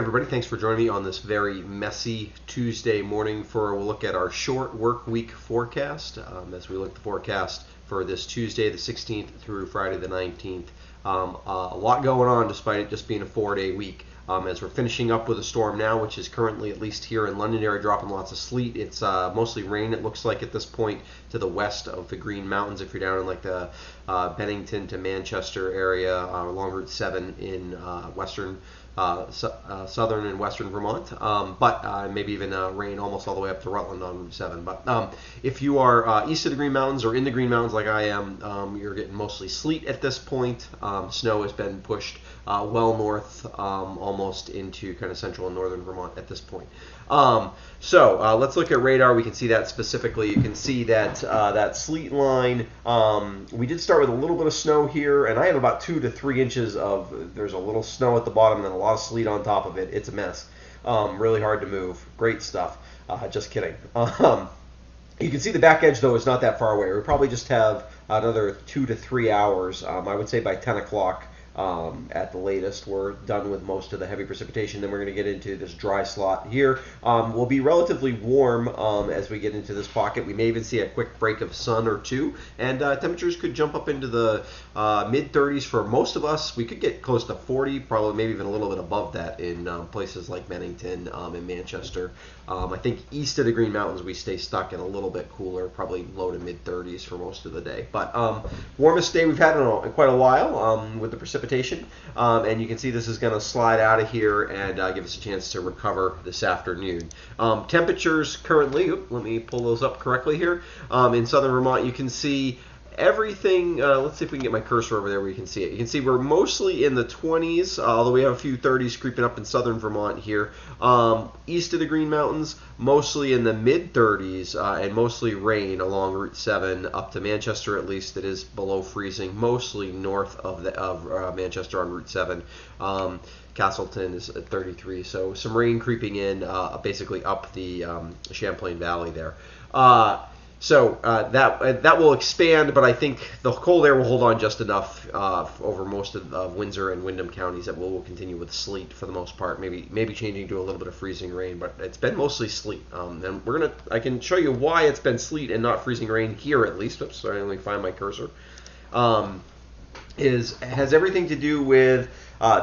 everybody. Thanks for joining me on this very messy Tuesday morning for a look at our short work week forecast. As we look at the forecast for this Tuesday, the 16th through Friday, the 19th. A lot going on despite it just being a 4-day week. As we're finishing up with a storm now, which is currently, at least here in London area, dropping lots of sleet. It's mostly rain, it looks like, at this point to the west of the Green Mountains. If you're down in like the Bennington to Manchester area, along Route 7 in southern and western Vermont, but maybe even rain almost all the way up to Rutland on Route 7. But if you are east of the Green Mountains or in the Green Mountains like I am, you're getting mostly sleet at this point. Snow has been pushed well north, almost into kind of central and northern Vermont at this point. So let's look at radar. We can see that specifically. You can see that that sleet line. We did start with a little bit of snow here, and I have about 2 to 3 inches of. There's a little snow at the bottom and then a lot of sleet on top of it. It's a mess. Really hard to move. Great stuff. Just kidding. You can see the back edge, though, is not that far away. We probably just have another 2 to 3 hours. I would say by 10 o'clock. At the latest, we're done with most of the heavy precipitation. Then we're going to get into this dry slot here. We'll be relatively warm as we get into this pocket. We may even see a quick break of sun or two, and temperatures could jump up into the mid-30s for most of us. We could get close to 40, probably maybe even a little bit above that in places like Bennington and Manchester. I think east of the Green Mountains we stay stuck in a little bit cooler, probably low to mid-30s for most of the day. But warmest day we've had in quite a while with the precipitation. And you can see this is going to slide out of here and give us a chance to recover this afternoon. Temperatures currently, let me pull those up correctly here. In southern Vermont, you can see everything. Let's see if we can get my cursor over there where you can see it. You can see we're mostly in the 20s, although we have a few 30s creeping up in southern Vermont here. East of the Green Mountains, mostly in the mid-30s and mostly rain along Route 7 up to Manchester. At least it is below freezing, mostly north of Manchester on Route 7. Castleton is at 33, so some rain creeping in basically up the Champlain Valley there. So that will expand, but I think the cold air will hold on just enough over most of Windsor and Windham counties that we'll continue with sleet for the most part. Maybe changing to a little bit of freezing rain, but it's been mostly sleet. And I can show you why it's been sleet and not freezing rain here at least. Oops, sorry, let me find my cursor. Has everything to do with.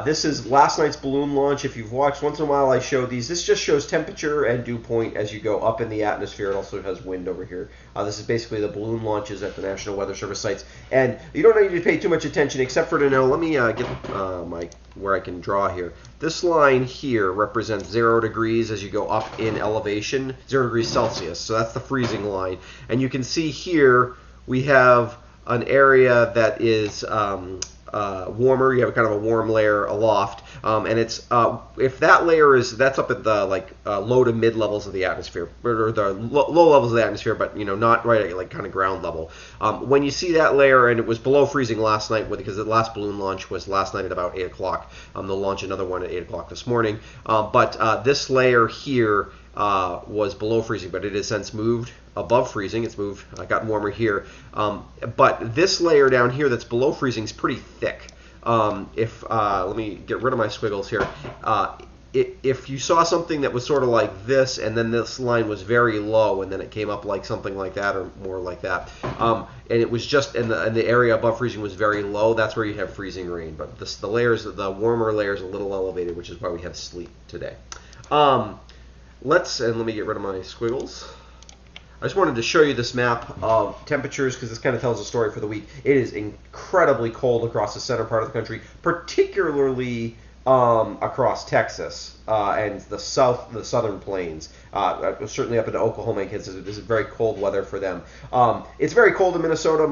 This is last night's balloon launch. If you've watched, once in a while I show these. This just shows temperature and dew point as you go up in the atmosphere. It also has wind over here. This is basically the balloon launches at the National Weather Service sites. And you don't need to pay too much attention except for to know, let me get where I can draw here. This line here represents 0 degrees as you go up in elevation, 0 degrees Celsius. So that's the freezing line. And you can see here we have an area that is warmer. You have kind of a warm layer aloft, and it's if that layer that's up at the low to mid levels of the atmosphere, or the low levels of the atmosphere, but not right at kind of ground level. When you see that layer, and it was below freezing last night because the last balloon launch was last night at about 8 o'clock. They'll launch another one at 8 o'clock this morning. But this layer here was below freezing, but it has since moved above freezing. It's moved, got warmer here. But this layer down here that's below freezing is pretty thick. Let me get rid of my squiggles here. If you saw something that was sort of like this, and then this line was very low, and then it came up like something like that, or more like that, and it was just, and the area above freezing was very low, that's where you have freezing rain. But the warmer layers, a little elevated, which is why we have sleet today. Let me get rid of my squiggles. I just wanted to show you this map of temperatures because this kind of tells a story for the week. It is incredibly cold across the center part of the country, particularly across Texas and the southern plains. Certainly up into Oklahoma and Kansas. This is very cold weather for them. It's very cold in Minnesota.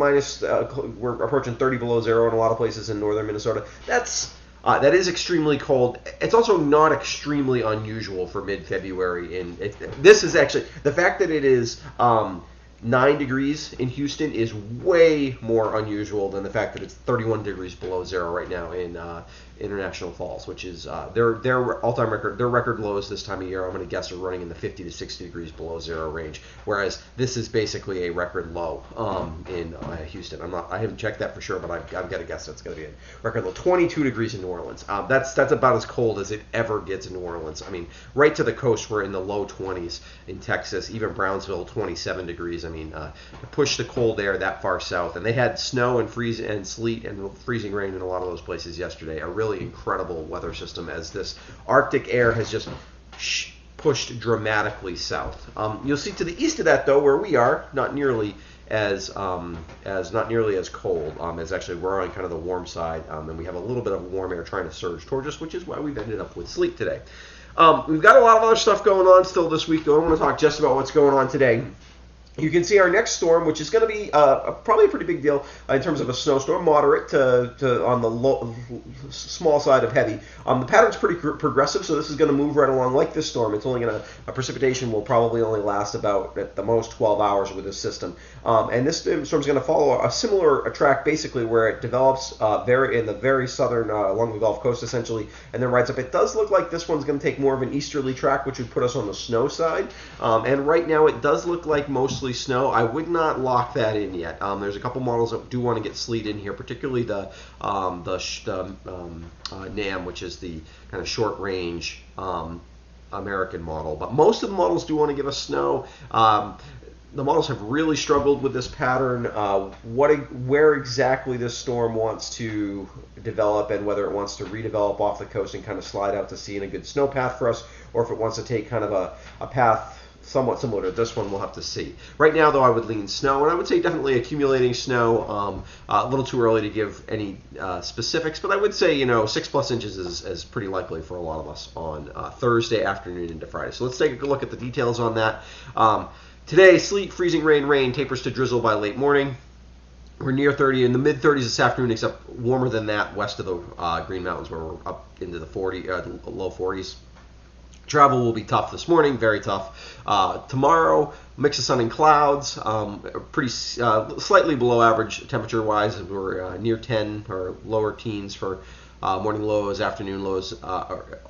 We're approaching 30 below zero in a lot of places in northern Minnesota. That is extremely cold. It's also not extremely unusual for mid-February. This is actually, the fact that it is 9 degrees in Houston is way more unusual than the fact that it's 31 degrees below zero right now International Falls, which is their all-time record. Their record lows this time of year, I'm going to guess, are running in the 50 to 60 degrees below zero range, whereas this is basically a record low in Houston. I haven't checked that for sure, but I've got to guess that's going to be a record low. 22 degrees in New Orleans. That's about as cold as it ever gets in New Orleans. I mean, right to the coast, we're in the low 20s in Texas. Even Brownsville, 27 degrees. I mean, to push the cold air that far south, and they had snow and freeze and sleet and freezing rain in a lot of those places yesterday. A really incredible weather system as this Arctic air has just pushed dramatically south. You'll see to the east of that, though, where we are, not nearly as cold. As actually we're on kind of the warm side, and we have a little bit of warm air trying to surge towards us, which is why we've ended up with sleet today. We've got a lot of other stuff going on still this week, though. I want to talk just about what's going on today. You can see our next storm, which is going to be probably a pretty big deal in terms of a snowstorm, moderate to on the small side of heavy. The pattern's pretty progressive, so this is going to move right along like this storm. It's only going to precipitation will probably only last about at the most 12 hours with this system. And this storm's going to follow a similar track, basically, where it develops in the very southern along the Gulf Coast, essentially, and then rides up. It does look like this one's going to take more of an easterly track, which would put us on the snow side. And right now, it does look like mostly snow. I would not lock that in yet. There's a couple models that do want to get sleet in here, particularly the NAM, which is the kind of short range American model. But most of the models do want to give us snow. The models have really struggled with this pattern. Where exactly this storm wants to develop, and whether it wants to redevelop off the coast and kind of slide out to sea in a good snow path for us, or if it wants to take kind of a path somewhat similar to this one, we'll have to see. Right now, though, I would lean snow, and I would say definitely accumulating snow. A little too early to give any specifics, but I would say 6+ inches is pretty likely for a lot of us on Thursday afternoon into Friday. So let's take a look at the details on that. Today, sleet, freezing rain tapers to drizzle by late morning. We're near 30 in the mid 30s this afternoon, except warmer than that west of the Green Mountains, where we're up into the low 40s. Travel will be tough this morning, very tough. Tomorrow, mix of sun and clouds, pretty slightly below average temperature-wise. We're near 10 or lower teens for morning lows, afternoon lows,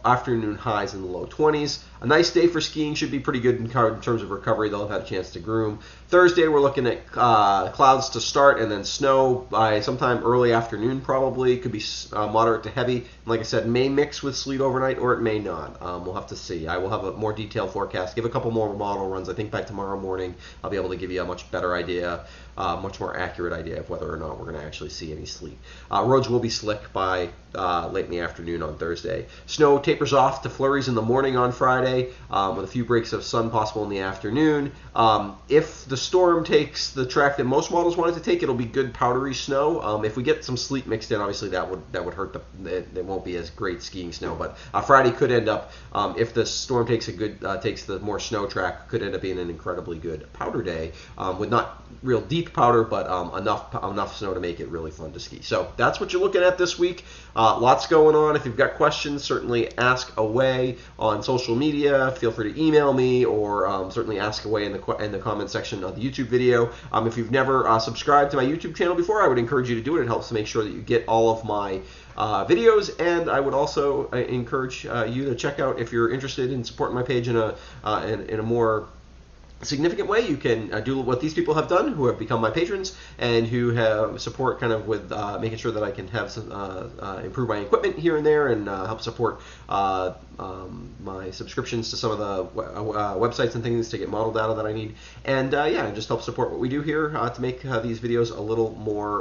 afternoon highs in the low 20s. A nice day for skiing, should be pretty good in terms of recovery. They'll have had a chance to groom. Thursday, we're looking at clouds to start and then snow by sometime early afternoon probably. Could be moderate to heavy. And like I said, may mix with sleet overnight or it may not. We'll have to see. I will have a more detailed forecast. Give a couple more model runs. I think by tomorrow morning, I'll be able to give you a much better idea, much more accurate idea of whether or not we're going to actually see any sleet. Roads will be slick by late in the afternoon on Thursday. Snow tapers off to flurries in the morning on Friday, with a few breaks of sun possible in the afternoon. If the storm takes the track that most models want it to take, it'll be good powdery snow. If we get some sleet mixed in, obviously that would hurt it won't be as great skiing snow. But Friday could end up, if the storm takes the more snow track, could end up being an incredibly good powder day, with not real deep powder, but enough snow to make it really fun to ski. So that's what you're looking at this week. Lots going on. If you've got questions, certainly ask away on social media. Feel free to email me, or certainly ask away in the comment section of the YouTube video. If you've never subscribed to my YouTube channel before, I would encourage you to do it. It helps to make sure that you get all of my videos, and I would also encourage you to check out, if you're interested in supporting my page in a more significant way, you can do what these people have done, who have become my patrons and who have support kind of with making sure that I can have some improve my equipment here and there, and help support my subscriptions to some of the websites and things to get model data that I need, and just help support what we do here to make these videos a little more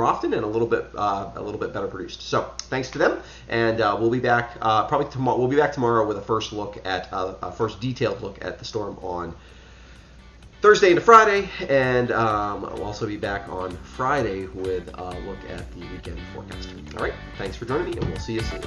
often and a little bit better produced. So thanks to them, and we'll be back probably tomorrow. We'll be back tomorrow with a first detailed look at the storm on Thursday into Friday, and we'll also be back on Friday with a look at the weekend forecast. All right, thanks for joining me, and we'll see you soon.